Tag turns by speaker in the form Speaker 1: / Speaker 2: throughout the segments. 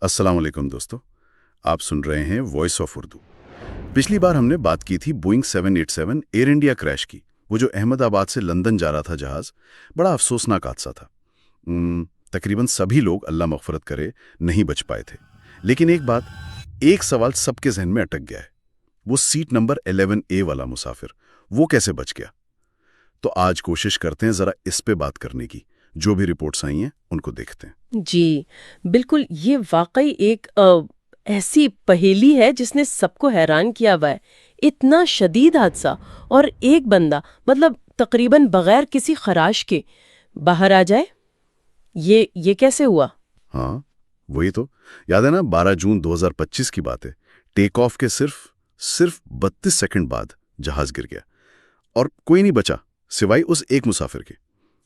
Speaker 1: अस्सलाम वालेकुम दोस्तों, आप सुन रहे हैं वॉइस ऑफ उर्दू। पिछली बार हमने बात की थी बोइंग 787 एयर इंडिया क्रैश की। वो जो अहमदाबाद से लंदन जा रहा था जहाज, बड़ा अफसोसनाक हादसा था। तकरीबन सभी लोग, अल्लाह मग़फ़िरत करे, नहीं बच पाए थे। लेकिन एक सवाल सबके जहन में अटक गया है। वो सीट नंबर 11A वाला मुसाफिर, वो कैसे बच गया? तो आज कोशिश करते हैं ज़रा इस पे बात करने की। जो भी रिपोर्ट्स आई हैं उनको देखते हैं।
Speaker 2: जी, बिल्कुल। ये वाकई एक ऐसी पहेली है जिसने सबको हैरान किया हुआ है। इतना शदीद हादसा और एक बंदा, मतलब तकरीबन बगैर किसी खराश के बाहर आ जाए, ये कैसे हुआ?
Speaker 1: हाँ, वही तो। याद है ना, 12 जून 2025 की बात है। टेक ऑफ के सिर्फ 32 सेकंड बाद जहाज गिर गया और कोई नहीं बचा सिवाय उस एक मुसाफिर के,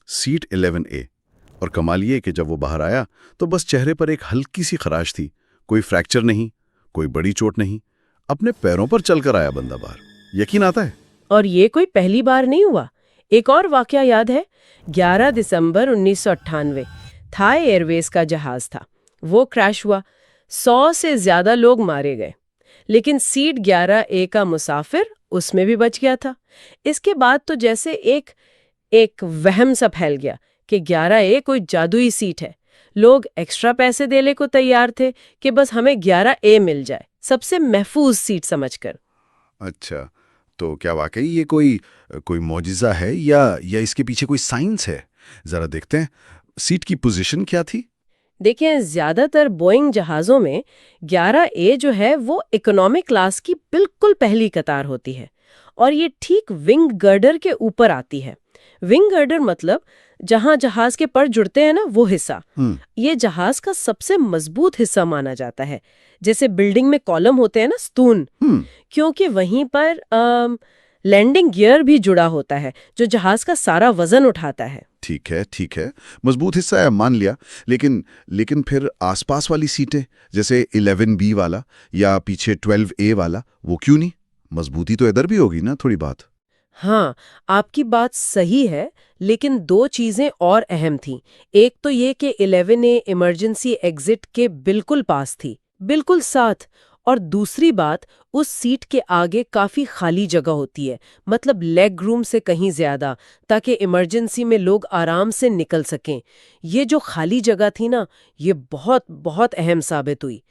Speaker 1: सीट 11A। और कमाल ये कि जब वो बाहर आया तो बस चेहरे पर एक हल्की सी खराश थी। कोई फ्रैक्चर नहीं, कोई बड़ी चोट नहीं। अपने पैरों पर चलकर आया बंदा बाहर। यकीन आता है?
Speaker 2: और ये कोई पहली बार नहीं हुआ। एक और वाकया याद है, 11 दिसंबर 1998 थाई एयरवेज का जहाज था, वो क्रैश हुआ। 100 से ज्यादा लोग मारे गए, लेकिन सीट 11A का मुसाफिर उसमें भी बच गया था। इसके बाद तो जैसे एक वहम सा फैल गया कि 11A कोई जादुई सीट है। लोग एक्स्ट्रा पैसे देने को तैयार थे कि बस हमें 11A मिल जाए, सबसे महफूज सीट समझकर।
Speaker 1: अच्छा, तो क्या वाकई ये कोई मौजिज़ा है या इसके पीछे कोई साइंस है? जरा देखते हैं। सीट की पोजीशन क्या थी?
Speaker 2: देखिए, ज्यादातर बोइंग जहाज़ों में 11A जो है वो इकोनॉमिक क्लास की बिल्कुल पहली कतार होती है, और ये ठीक विंग गर्डर के ऊपर आती है। विंग गर्डर मतलब जहां जहाज के पर जुड़ते हैं ना, वो हिस्सा। ये जहाज का सबसे मजबूत हिस्सा माना जाता है, जैसे बिल्डिंग में कॉलम होते हैं ना, स्तून। क्योंकि वहीं पर लैंडिंग गियर भी जुड़ा होता है, जो जहाज का सारा वजन उठाता है।
Speaker 1: ठीक है, मजबूत हिस्सा है, मान लिया। लेकिन फिर आसपास वाली सीटें, जैसे 11B वाला या पीछे 12A वाला, वो क्यों नहीं? मजबूती तो इधर भी होगी ना थोड़ी बात।
Speaker 2: हाँ, आपकी बात सही है, लेकिन दो चीजें और अहम थीं। एक तो ये कि 11A इमरजेंसी एग्जिट के बिल्कुल पास थी, बिल्कुल साथ। और दूसरी बात, उस सीट के आगे काफी खाली जगह होती है, मतलब लेग रूम से कहीं ज्यादा, ताकि इमरजेंसी में लोग आराम से निकल सकें। ये जो खाली जगह थी ना, ये बहुत बहुत अहम साबित हुई।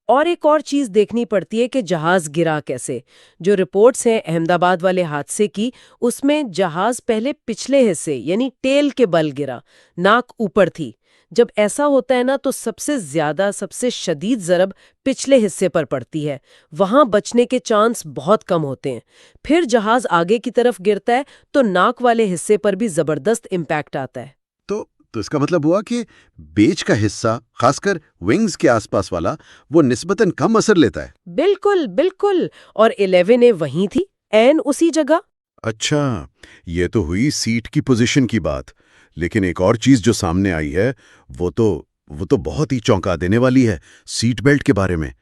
Speaker 2: और एक और चीज देखनी पड़ती है कि जहाज गिरा कैसे। जो रिपोर्ट्स हैं अहमदाबाद वाले हादसे की, उसमें जहाज पहले पिछले हिस्से यानी टेल के बल गिरा, नाक ऊपर थी। जब ऐसा होता है ना, तो सबसे शदीद ज़रब पिछले हिस्से पर पड़ती है, वहां बचने के चांस बहुत कम होते हैं। फिर जहाज आगे की तरफ गिरता है तो नाक वाले हिस्से पर भी जबरदस्त इम्पैक्ट आता है।
Speaker 1: तो इसका मतलब हुआ कि बेच का हिस्सा, खासकर विंग्स के आसपास वाला, वो निस्बतन कम असर लेता है।
Speaker 2: बिल्कुल बिल्कुल। और 11A वहीं थी, एन उसी जगह।
Speaker 1: अच्छा, ये तो हुई सीट की पोजीशन की बात। लेकिन एक और चीज जो सामने आई है, वो तो बहुत ही चौंका देने वाली है, सीट बेल्ट के बारे में।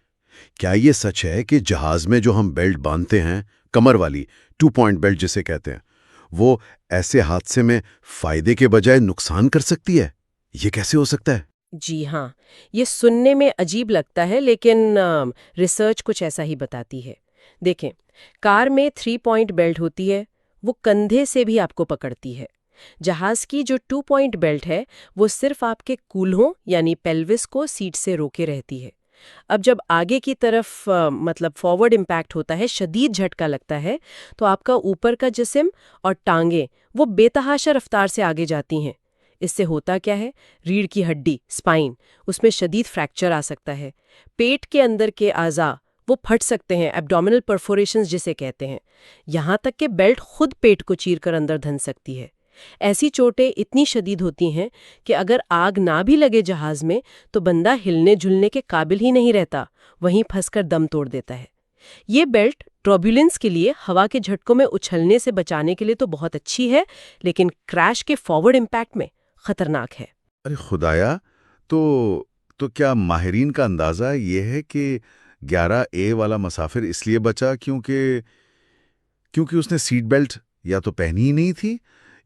Speaker 1: क्या ये सच है कि जहाज में जो हम बेल्ट बांधते हैं, कमर वाली 2 पॉइंट बेल्ट जिसे कहते हैं, वो ऐसे हादसे में फायदे के बजाय नुकसान कर सकती है? ये कैसे हो सकता है?
Speaker 2: जी हाँ, ये सुनने में अजीब लगता है, लेकिन रिसर्च कुछ ऐसा ही बताती है। देखें, कार में 3 पॉइंट बेल्ट होती है, वो कंधे से भी आपको पकड़ती है। जहाज की जो 2 पॉइंट बेल्ट है, वो सिर्फ आपके कूल्हों यानी पेल्विस को सीट से रोके रहती है। अब जब आगे की तरफ मतलब फॉरवर्ड इम्पैक्ट होता है, शदीद झटका लगता है, तो आपका ऊपर का जिस्म और टांगें वो बेतहाशा रफ्तार से आगे जाती हैं। इससे होता क्या है, रीढ़ की हड्डी, स्पाइन, उसमें शदीद फ्रैक्चर आ सकता है। पेट के अंदर के आज़ा वो फट सकते हैं, एब्डोमिनल परफोरेशंस जिसे कहते हैं। यहाँ तक कि बेल्ट खुद पेट को चीर कर अंदर धंस सकती है। ऐसी चोटें इतनी शदीद होती हैं कि अगर आग ना भी लगे जहाज में, तो बंदा हिलने झुलने के काबिल ही नहीं रहता, वहीं फंसकर दम तोड़ देता है। ये बेल्ट टर्बुलेंस के लिए, हवा के झटकों में उछलने से बचाने के लिए तो बहुत अच्छी है, लेकिन क्रैश के फॉरवर्ड इम्पैक्ट में खतरनाक है।
Speaker 1: अरे खुदाया, तो क्या माहिरीन का अंदाजा ये है कि 11A वाला मुसाफिर इसलिए बचा क्योंकि उसने सीट बेल्ट या तो पहनी ही नहीं थी,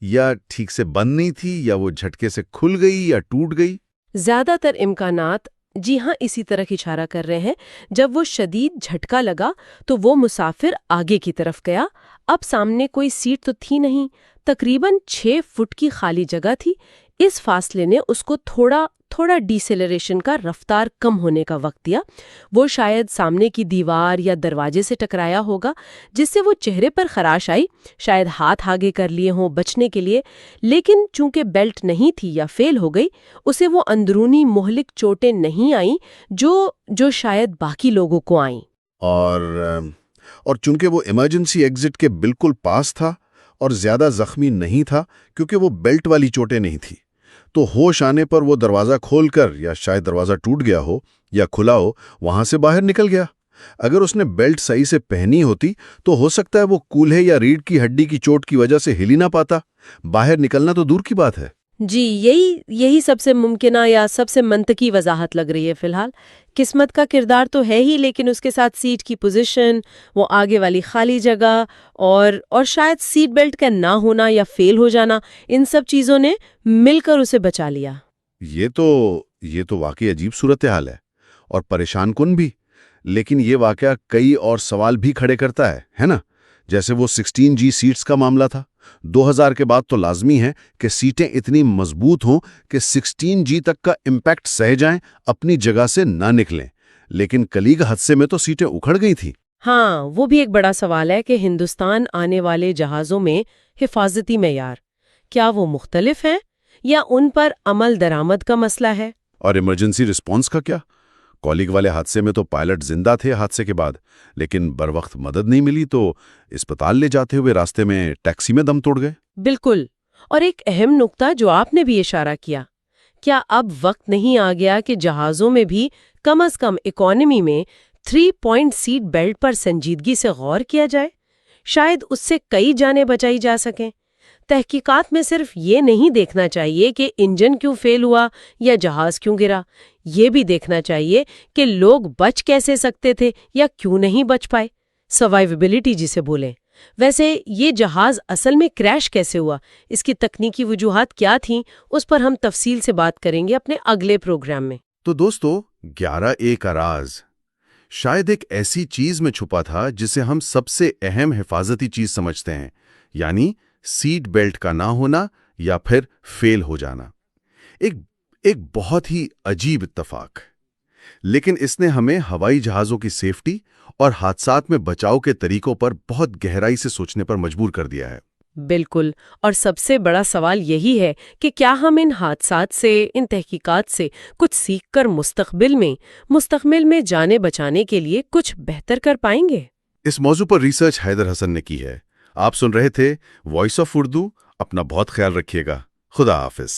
Speaker 1: या ठीक से बंद नहीं थी, या वो झटके से खुल गई या टूट गई?
Speaker 2: ज्यादातर इम्कानात جی ہاں، اسی طرح اشارہ کر رہے ہیں۔ جب وہ شدید جھٹکا لگا تو وہ مسافر آگے کی طرف گیا۔ اب سامنے کوئی سیٹ تو تھی نہیں، تقریباً 6 فٹ کی خالی جگہ تھی۔ اس فاصلے نے اس کو تھوڑا ڈیسیلریشن کا رفتار کم ہونے کا وقت دیا۔ وہ شاید سامنے کی دیوار یا دروازے سے ٹکرایا ہوگا، جس سے وہ چہرے پر خراش آئی، شاید ہاتھ آگے کر لیے ہوں بچنے کے لیے، لیکن چونکہ بیلٹ نہیں تھی یا فیل ہو گئی، اسے وہ اندرونی مہلک چوٹیں نہیں آئیں جو شاید باقی لوگوں کو آئیں۔
Speaker 1: اور چونکہ وہ ایمرجنسی ایگزٹ کے بالکل پاس تھا اور زیادہ زخمی نہیں تھا کیونکہ وہ بیلٹ والی چوٹیں نہیں تھی، تو ہوش آنے پر وہ دروازہ کھول کر، یا شاید دروازہ ٹوٹ گیا ہو یا کھلا ہو، وہاں سے باہر نکل گیا۔ اگر اس نے بیلٹ صحیح سے پہنی ہوتی تو ہو سکتا ہے وہ کولہے یا ریڑھ کی ہڈی کی چوٹ کی وجہ سے ہل ہی نہ پاتا۔ باہر نکلنا تو دور کی بات ہے۔
Speaker 2: جی، یہی سب سے ممکنہ یا سب سے منطقی وضاحت لگ رہی ہے فی الحال۔ قسمت کا کردار تو ہے ہی، لیکن اس کے ساتھ سیٹ کی پوزیشن، وہ آگے والی خالی جگہ اور شاید سیٹ بیلٹ کا نہ ہونا یا فیل ہو جانا، ان سب چیزوں نے مل کر اسے بچا لیا۔
Speaker 1: یہ تو واقعی عجیب صورتحال ہے اور پریشان کن بھی، لیکن یہ واقعہ کئی اور سوال بھی کھڑے کرتا ہے نا؟ جیسے وہ 16G سیٹس کا معاملہ تھا۔ 2000 کے بعد تو لازمی ہے کہ سیٹیں اتنی مضبوط ہوں کہ 16G تک کا امپیکٹ سہ جائیں، اپنی جگہ سے نہ نکلیں، لیکن کلیگ حادثے میں تو سیٹیں اکھڑ گئی تھیں۔
Speaker 2: ہاں، وہ بھی ایک بڑا سوال ہے کہ ہندوستان آنے والے جہازوں میں حفاظتی معیار کیا وہ مختلف ہیں یا ان پر عمل درآمد کا مسئلہ ہے؟
Speaker 1: اور ایمرجنسی رسپانس کا کیا؟ کالنگ والے حادثے میں تو پائلٹ زندہ تھے حادثے کے بعد، لیکن بروقت مدد نہیں ملی تو اسپتال لے جاتے ہوئے راستے میں ٹیکسی میں دم توڑ گئے۔
Speaker 2: بالکل، اور ایک اہم نقطہ جو آپ نے بھی اشارہ کیا اب وقت نہیں آ گیا کہ جہازوں میں بھی کم از کم اکانومی میں 3 پوائنٹ سیٹ بیلٹ پر سنجیدگی سے غور کیا جائے؟ شاید اس سے کئی جانیں بچائی جا سکیں۔ تحقیقات میں صرف یہ نہیں دیکھنا چاہیے کہ انجن کیوں فیل ہوا یا جہاز کیوں گرا، یہ بھی دیکھنا چاہیے کہ لوگ بچ کیسے سکتے تھے یا کیوں نہیں بچ پائے، سروائیویبلٹی جسے بولیں۔ ویسے یہ جہاز اصل میں کریش کیسے ہوا، اس کی تکنیکی وجوہات کیا تھیں، اس پر ہم تفصیل سے بات کریں گے اپنے اگلے پروگرام میں۔
Speaker 1: تو دوستو، 11A کا راز شاید ایک ایسی چیز میں چھپا تھا جسے ہم سب سے اہم حفاظتی چیز سمجھتے ہیں، یعنی سیٹ بیلٹ کا نہ ہونا یا پھر فیل ہو جانا۔ ایک بہت ہی عجیب اتفاق، لیکن اس نے ہمیں ہوائی جہازوں کی سیفٹی اور حادثات میں بچاؤ کے طریقوں پر بہت گہرائی سے سوچنے پر مجبور کر دیا ہے۔
Speaker 2: بالکل، اور سب سے بڑا سوال یہی ہے کہ کیا ہم ان حادثات سے، ان تحقیقات سے کچھ سیکھ کر مستقبل میں جانیں بچانے کے لیے کچھ بہتر کر پائیں گے؟
Speaker 1: اس موضوع پر ریسرچ حیدر حسن نے کی ہے۔ آپ سن رہے تھے وائس آف اردو۔ اپنا بہت خیال رکھیے گا۔ خدا حافظ۔